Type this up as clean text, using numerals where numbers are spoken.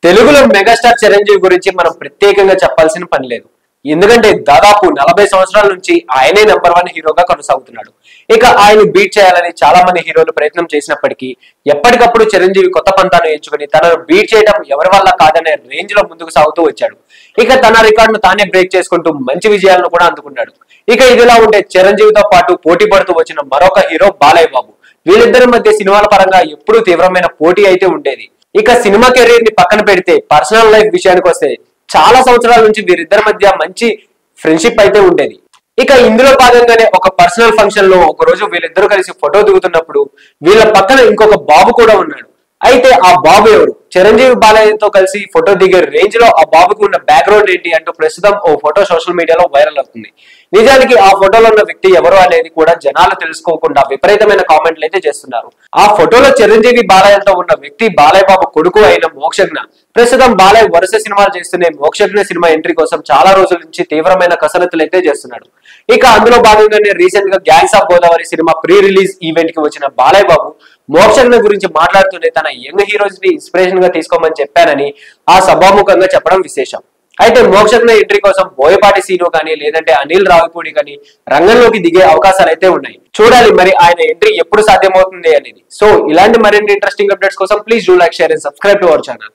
తెలుగులో మెగాస్టార్ చిరంజీవి గురించి మనం ప్రత్యేకంగా చెప్పాల్సిన పని లేదు. ఎందుకంటే దాదాపు 40 సంవత్సరాల నుంచి ఆయనే నెంబర్ 1 హీరోగా కొనసాగుతున్నాడు. ఇక ఆయన బీట్ చేయాలని చాలా మంది హీరోలు ప్రయత్నం చేసినప్పటికీ ఎప్పటికప్పుడు చిరంజీవి కొత్త పంతాను ఎంచుకుని తనను బీట్ చేయడం ఎవరి వల్ల కాదనే రేంజ్ లో ముందుకు సాగుతూ వచ్చాడు. ఇక తన రికార్డును తానే బ్రేక్ చేసుకుంటూ మంచి విజయాలను కూడా అందుకున్నాడు. ఇక ఇదిలా ఉంటే చిరంజీవితో పాటు పోటీ పడుతూ వచ్చిన మరొక హీరో బాలయ్య బాబు. వీళ్ళిద్దరి మధ్య సినిమాల పరంగా ఎప్పుడూ తీవ్రమైన పోటీ అయితే ఉండేది. ఇక సినిమా కెరీర్ ని పక్కన పెడితే పర్సనల్ లైఫ్ విషయానికి వస్తే చాలా సంవత్సరాల నుంచి వీరిద్దరి మధ్య మంచి ఫ్రెండ్షిప్ అయితే ఉండేది. ఇక ఇందులో భాగంగానే ఒక పర్సనల్ ఫంక్షన్ లో ఒక రోజు వీళ్ళిద్దరూ కలిసి ఫోటో దిగుతున్నప్పుడు వీళ్ళ పక్కన ఇంకొక బాబు కూడా ఉన్నాడు. అయితే ఆ బాబు ఎవరు? చిరంజీవి బాలయ్యతో కలిసి ఫోటో దిగే రేంజ్ లో ఆ బాబుకు ఉన్న బ్యాక్గ్రౌండ్ ఏంటి అంటూ ప్రస్తుతం ఓ ఫోటో సోషల్ మీడియాలో వైరల్ అవుతుంది. నిజానికి ఆ ఫోటోలో ఉన్న వ్యక్తి ఎవరు అనేది కూడా జనాలు తెలుసుకోకుండా విపరీతమైన కామెంట్లు అయితే చేస్తున్నారు. ఆ ఫోటోలో చిరంజీవి బాలయ్యతో ఉన్న వ్యక్తి బాలయ్య బాబు కొడుకు అయిన మోక్షజ్ఞ. ప్రస్తుతం బాలయ్య వరుస సినిమాలు చేస్తూనే మోక్షజ్ఞ సినిమా ఎంట్రీ కోసం చాలా రోజుల నుంచి తీవ్రమైన కసరత్తులు అయితే చేస్తున్నాడు. ఇక అందులో భాగంగానే రీసెంట్ గా gangs of Godavari cinema pre release event కి వచ్చిన బాలయ్య బాబు మోక్షజ్ఞ గురించి మాట్లాడుతూనే తన యంగ్ హీరోస్ ని ఇన్స్పిరేషన్ గా తీసుకోమని చెప్పానని ఆ సభాముఖంగా చెప్పడం విశేషం. అయితే మోక్షజ్ఞ ఎంట్రీ కోసం బోయపాటి సీను కానీ లేదంటే అనిల్ రావిపూడి కానీ రంగంలోకి దిగే అవకాశాలు అయితే ఉన్నాయి. చూడాలి మరి ఆయన ఎంట్రీ ఎప్పుడు సాధ్యమవుతుంది అనేది. సో ఇలాంటి మరిన్ని ఇంట్రెస్టింగ్ అప్డేట్స్ కోసం please do like, share and subscribe to our channel.